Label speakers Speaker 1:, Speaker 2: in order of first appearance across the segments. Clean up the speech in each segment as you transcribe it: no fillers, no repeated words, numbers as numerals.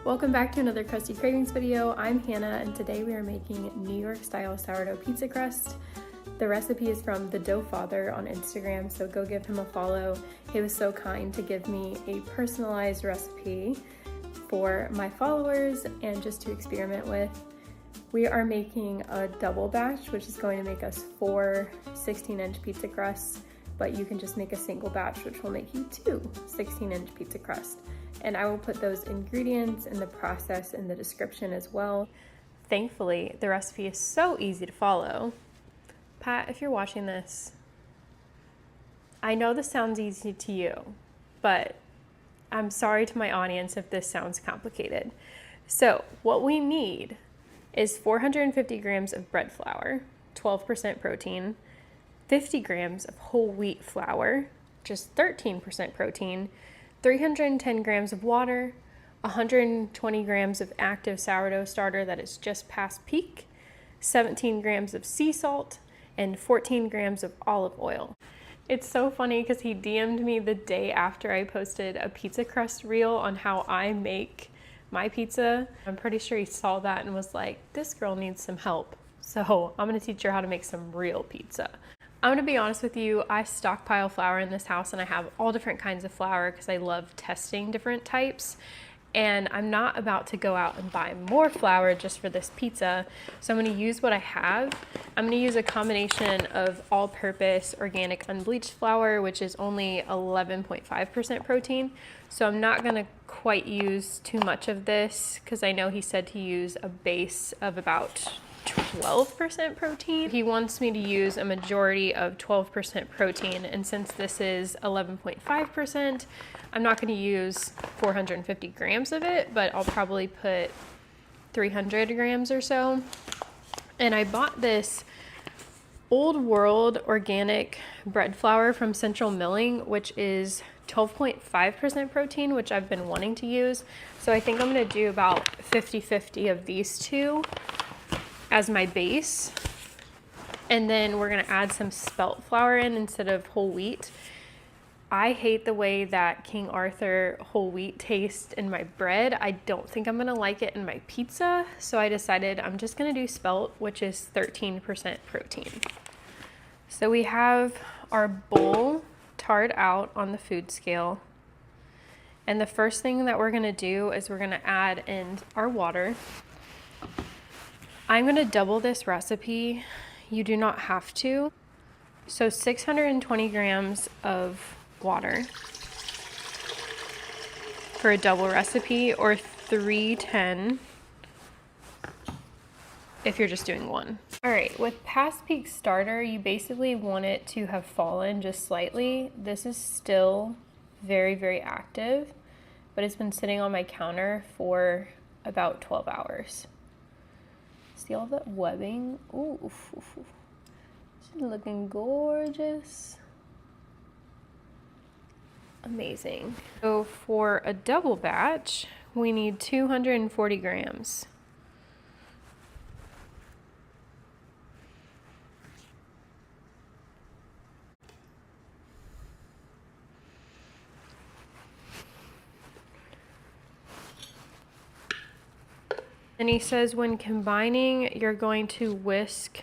Speaker 1: Welcome back to another Crusty Cravings video. I'm Hannah and today we are making New York style sourdough pizza crust. The recipe is from the Dough Father on Instagram, so go give him a follow. He was so kind to give me a personalized recipe for my followers and just to experiment with. We are making a double batch, which is going to make us 4 16-inch pizza crusts, but you can just make a single batch, which will make you 2 16-inch pizza crusts. And I will put those ingredients and the process in the description as well. Thankfully, the recipe is so easy to follow. Pat, if you're watching this, I know this sounds easy to you, but I'm sorry to my audience if this sounds complicated. So what we need is 450 grams of bread flour, 12% protein, 50 grams of whole wheat flour, just 13% protein, 310 grams of water, 120 grams of active sourdough starter that is just past peak, 17 grams of sea salt, and 14 grams of olive oil. It's so funny because he DM'd me the day after I posted a pizza crust reel on how I make my pizza. I'm pretty sure he saw that and was like, this girl needs some help. So I'm gonna teach her how to make some real pizza. I'm gonna be honest with you, I stockpile flour in this house and I have all different kinds of flour because I love testing different types. And I'm not about to go out and buy more flour just for this pizza. So I'm gonna use what I have. I'm gonna use a combination of all-purpose organic unbleached flour, which is only 11.5% protein. So I'm not gonna quite use too much of this because I know he said to use a base of about 12% protein. He wants me to use a majority of 12% protein, and since this is 11.5%, I'm not going to use 450 grams of it, but I'll probably put 300 grams or so. And I bought this Old World organic bread flour from Central Milling, which is 12.5% protein, which I've been wanting to use. So I think I'm going to do about 50-50 of these two as my base, and then we're gonna add some spelt flour in instead of whole wheat. I hate the way that King Arthur whole wheat tastes in my bread. I don't think I'm gonna like it in my pizza, so I decided I'm just gonna do spelt, which is 13% protein. So we have our bowl tarred out on the food scale, and the first thing that we're gonna do is we're gonna add in our water. I'm gonna double this recipe. You do not have to. So 620 grams of water for a double recipe, or 310 if you're just doing one. All right, with past peak starter, you basically want it to have fallen just slightly. This is still very, very active, but it's been sitting on my counter for about 12 hours. See all that webbing? Ooh, she's looking gorgeous. Amazing. So for a double batch, we need 240 grams. And he says when combining, you're going to whisk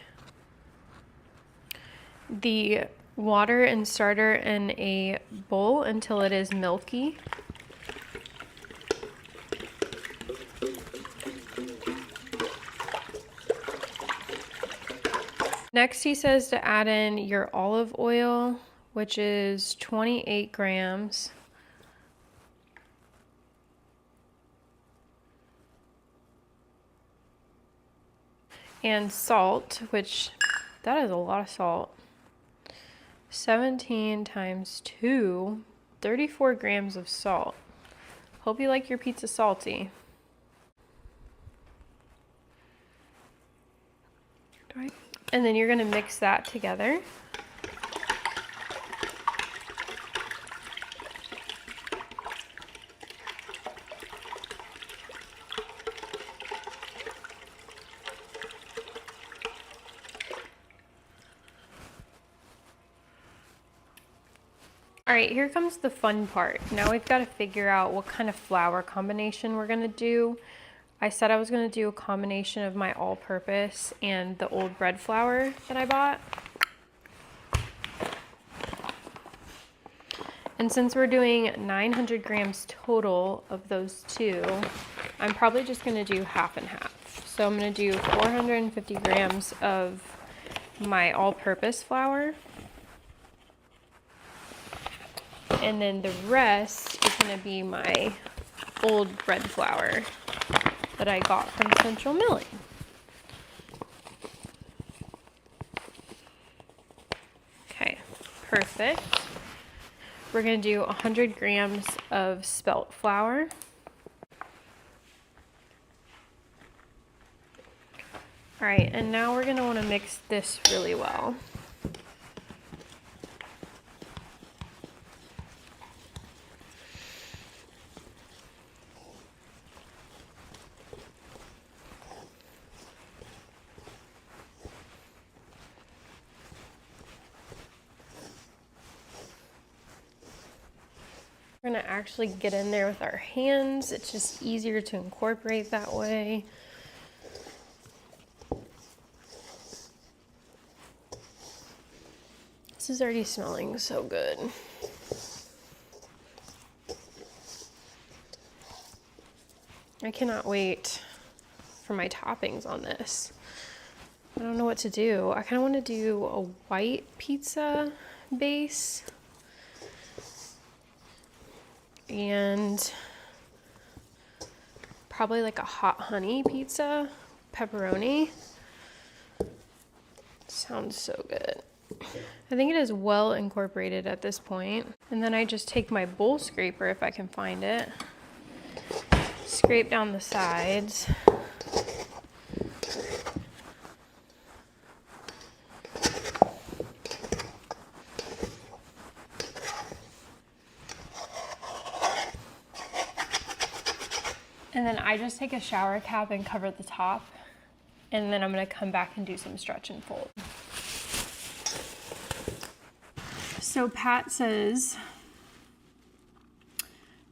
Speaker 1: the water and starter in a bowl until it is milky. Next, he says to add in your olive oil, which is 28 grams. And salt, which that is a lot of salt. 17 times 2, 34 grams of salt. Hope you like your pizza salty. And then you're gonna mix that together. All right, here comes the fun part. Now we've got to figure out what kind of flour combination we're gonna do. I said I was gonna do a combination of my all-purpose and the old bread flour that I bought. And since we're doing 900 grams total of those two, I'm probably just gonna do half and half. So I'm gonna do 450 grams of my all-purpose flour. And then the rest is gonna be my old bread flour that I got from Central Milling. Okay, perfect. We're gonna do 100 grams of spelt flour. All right, and now we're gonna wanna mix this really well. We're gonna actually get in there with our hands. It's just easier to incorporate that way. This is already smelling so good. I cannot wait for my toppings on this. I don't know what to do. I kind of want to do a white pizza base and probably like a hot honey pizza, pepperoni. Sounds so good. I think it is well incorporated at this point. And then I just take my bowl scraper, if I can find it, scrape down the sides. And then I just take a shower cap and cover the top. And then I'm gonna come back and do some stretch and fold. So Pat says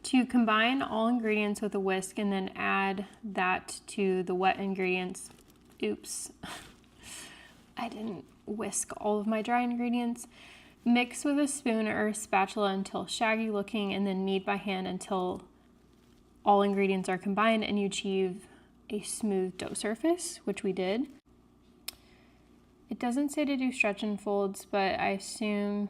Speaker 1: to combine all ingredients with a whisk and then add that to the wet ingredients. Oops, I didn't whisk all of my dry ingredients. Mix with a spoon or a spatula until shaggy looking and then knead by hand until all ingredients are combined and you achieve a smooth dough surface, which we did. It doesn't say to do stretch and folds, but I assume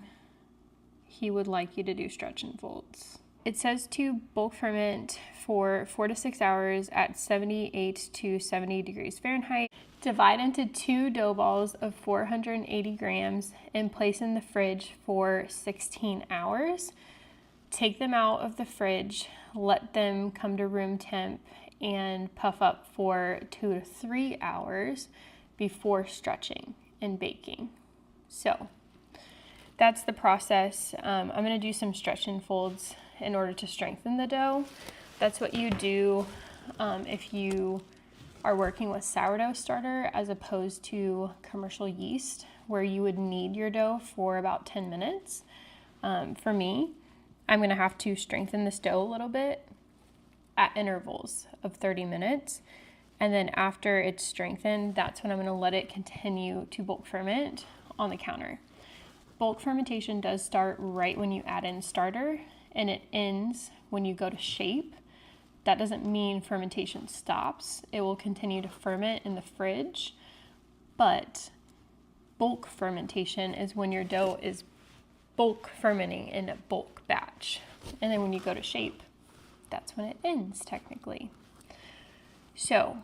Speaker 1: he would like you to do stretch and folds. It says to bulk ferment for 4 to 6 hours at 78 to 70 degrees Fahrenheit. Divide into 2 dough balls of 480 grams and place in the fridge for 16 hours. Take them out of the fridge, let them come to room temp and puff up for 2 to 3 hours before stretching and baking. So that's the process. I'm gonna do some stretch and folds in order to strengthen the dough. That's what you do if you are working with sourdough starter as opposed to commercial yeast, where you would knead your dough for about 10 minutes. For me, I'm gonna have to strengthen this dough a little bit at intervals of 30 minutes. And then after it's strengthened, that's when I'm gonna let it continue to bulk ferment on the counter. Bulk fermentation does start right when you add in starter and it ends when you go to shape. That doesn't mean fermentation stops. It will continue to ferment in the fridge, but bulk fermentation is when your dough is bulk fermenting in a bulk batch. And then when you go to shape, that's when it ends technically. So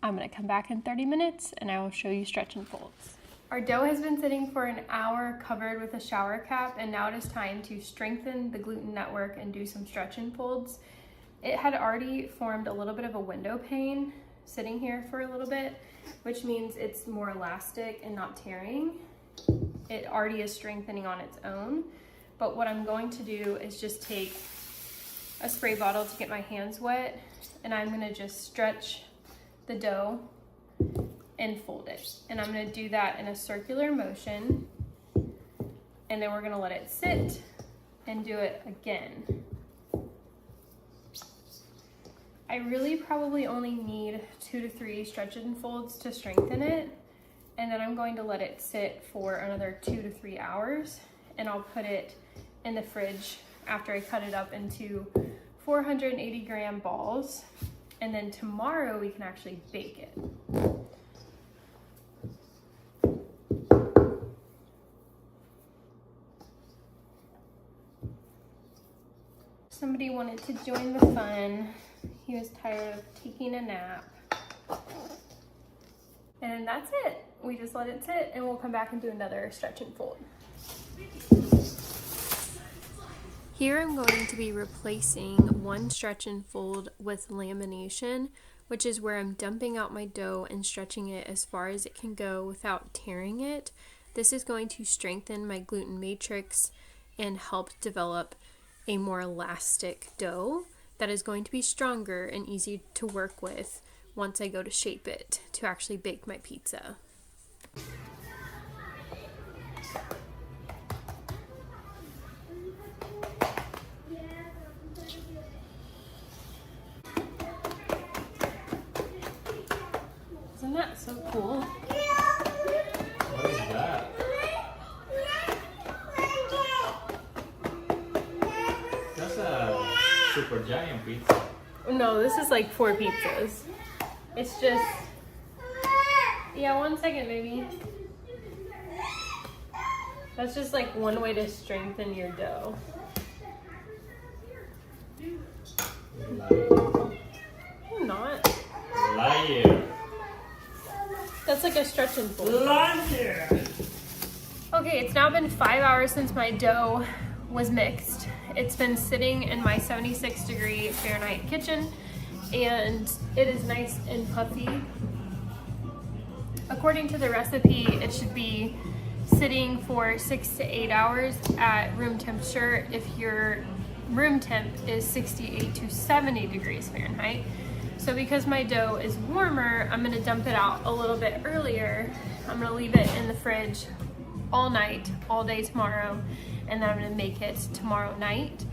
Speaker 1: I'm gonna come back in 30 minutes and I will show you stretch and folds. Our dough has been sitting for an hour covered with a shower cap, and now it is time to strengthen the gluten network and do some stretch and folds. It had already formed a little bit of a window pane sitting here for a little bit, which means it's more elastic and not tearing. It already is strengthening on its own, but what I'm going to do is just take a spray bottle to get my hands wet, and I'm gonna just stretch the dough and fold it. And I'm gonna do that in a circular motion and then we're gonna let it sit and do it again. I really probably only need 2 to 3 stretch and folds to strengthen it, and then I'm going to let it sit for another 2 to 3 hours, and I'll put it in the fridge after I cut it up into 480 gram balls, and then tomorrow we can actually bake it. Somebody wanted to join the fun. He was tired of taking a nap. And that's it. We just let it sit and we'll come back and do another stretch and fold. Here I'm going to be replacing one stretch and fold with lamination, which is where I'm dumping out my dough and stretching it as far as it can go without tearing it. This is going to strengthen my gluten matrix and help develop a more elastic dough that is going to be stronger and easy to work with once I go to shape it to actually bake my pizza. Isn't that so cool?
Speaker 2: What is that? That's a super giant pizza.
Speaker 1: No, this is like 4 pizzas. It's just, yeah, 1 second, baby. That's just like one way to strengthen your dough. I'm not.
Speaker 2: Liar.
Speaker 1: That's like a stretch and fold.
Speaker 2: Liar.
Speaker 1: Okay, it's now been 5 hours since my dough was mixed. It's been sitting in my 76-degree Fahrenheit kitchen, and it is nice and puffy. According to the recipe, it should be sitting for 6 to 8 hours at room temperature if your room temp is 68 to 70 degrees Fahrenheit. So because my dough is warmer, I'm gonna dump it out a little bit earlier. I'm gonna leave it in the fridge all night, all day tomorrow, and then I'm gonna make it tomorrow night.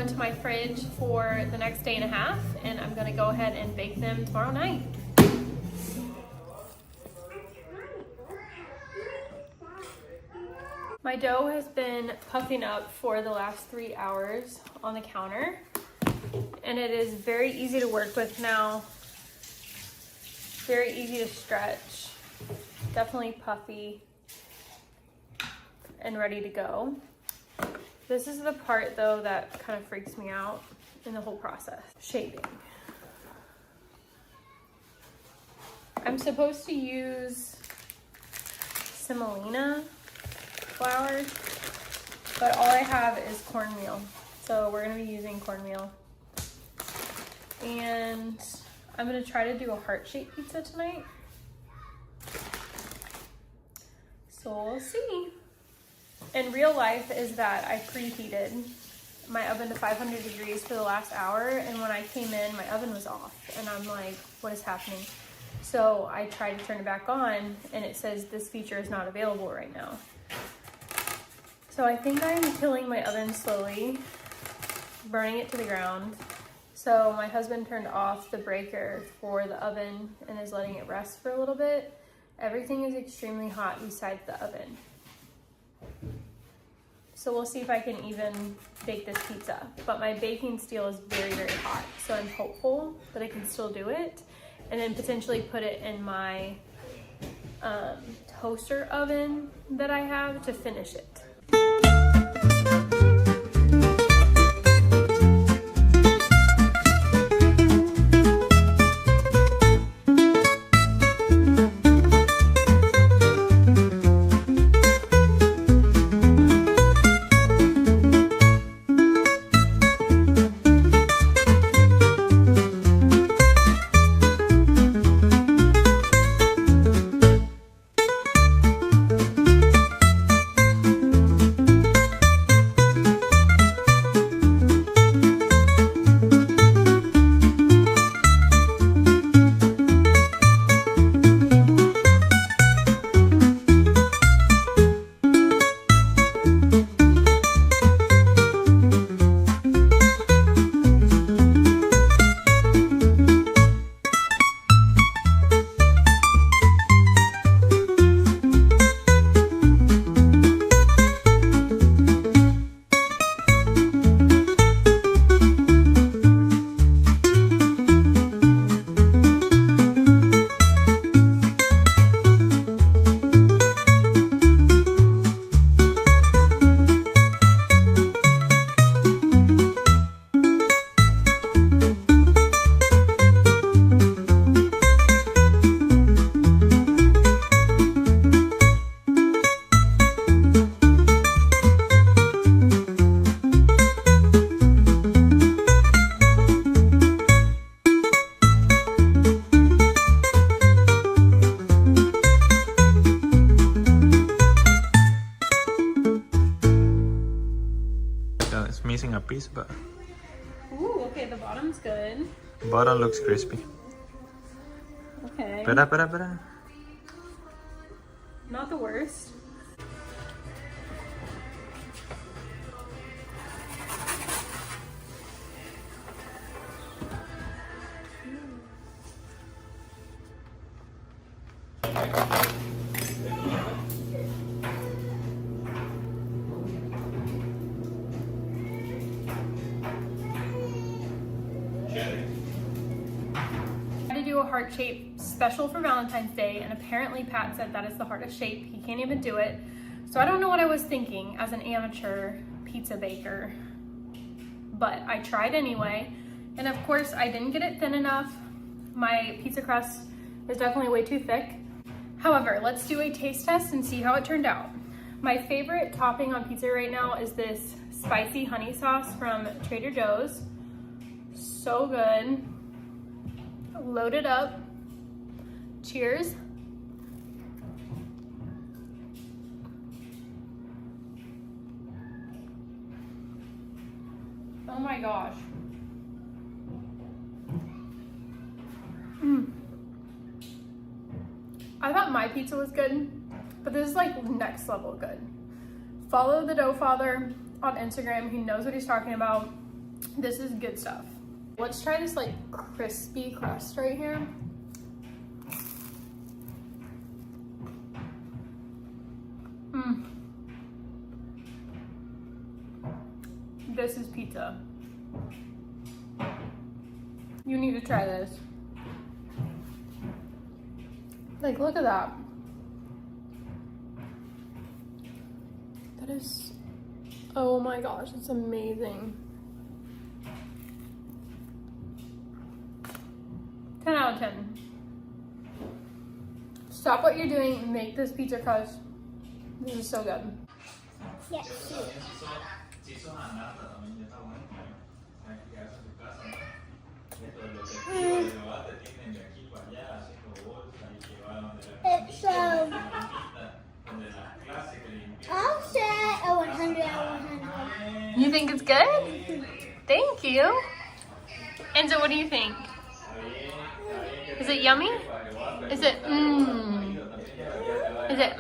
Speaker 1: Into my fridge for the next day and a half, and I'm gonna go ahead and bake them tomorrow night. My dough has been puffing up for the last 3 hours on the counter, and it is very easy to work with now. Very easy to stretch, definitely puffy and ready to go. This is the part though that kind of freaks me out in the whole process. Shaping. I'm supposed to use semolina flour, but all I have is cornmeal. So we're gonna be using cornmeal. And I'm gonna try to do a heart-shaped pizza tonight. So we'll see. In real life is that I preheated my oven to 500 degrees for the last hour, and when I came in, my oven was off, and I'm like, what is happening? So I tried to turn it back on, and it says this feature is not available right now. So I think I'm killing my oven slowly, burning it to the ground. So my husband turned off the breaker for the oven and is letting it rest for a little bit. Everything is extremely hot besides the oven. So we'll see if I can even bake this pizza. But my baking steel is very, very hot. So I'm hopeful that I can still do it. And then potentially put it in my toaster oven that I have to finish it.
Speaker 2: It's missing a piece, but
Speaker 1: Ooh, okay, the bottom's good.
Speaker 2: bottom looks crispy.
Speaker 1: Okay.
Speaker 2: Espera.
Speaker 1: Not the worst. Do a heart shape special for Valentine's Day, and apparently Pat said that is the hardest shape. He can't even do it. So I don't know what I was thinking as an amateur pizza baker, but I tried anyway. And of course I didn't get it thin enough. My pizza crust is definitely way too thick. However, let's do a taste test and see how it turned out. My favorite topping on pizza right now is this spicy honey sauce from Trader Joe's. So good. Load it up. Cheers. Oh my gosh. I thought my pizza was good, but this is like next level good. Follow the Dough Father on Instagram. He knows what he's talking about. This is good stuff. Let's try this like crispy crust right here. This is pizza. You need to try this. Like, look at that. That is, oh my gosh, it's amazing. 10 out of 10. Stop what you're doing and make this pizza crust. This is so good.
Speaker 3: Yes. It's I'll say a 100 out of 100.
Speaker 1: You think it's good? Thank you. And so what do you think? Is it yummy? Is it Is it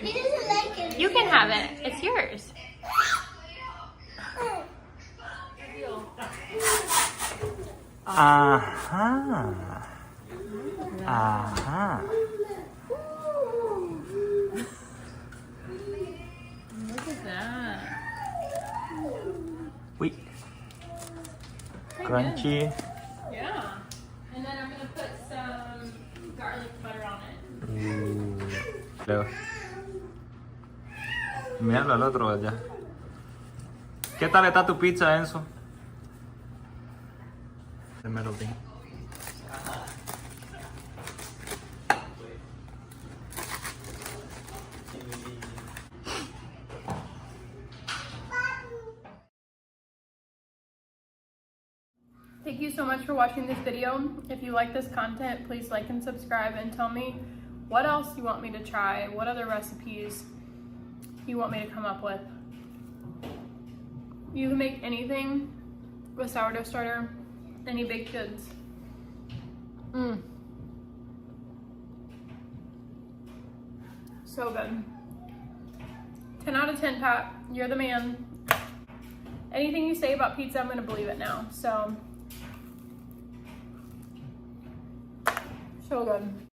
Speaker 3: He doesn't like it.
Speaker 1: You can have it. It's yours.
Speaker 2: Ajá. Ajá.
Speaker 1: Look at that.
Speaker 2: Uy.
Speaker 1: Pretty
Speaker 2: Crunchy.
Speaker 1: good. Yeah. And then I'm gonna put some garlic butter on it.
Speaker 2: Leo. Míralo al otro allá. ¿Qué tal está tu pizza, Enzo? Démelo bien.
Speaker 1: Thank you so much for watching this video. If you like this content, please like and subscribe and tell me what else you want me to try, what other recipes you want me to come up with. You can make anything with sourdough starter, any baked goods. So good. 10 out of 10, Pat. You're the man. Anything you say about pizza, I'm gonna believe it now. So good.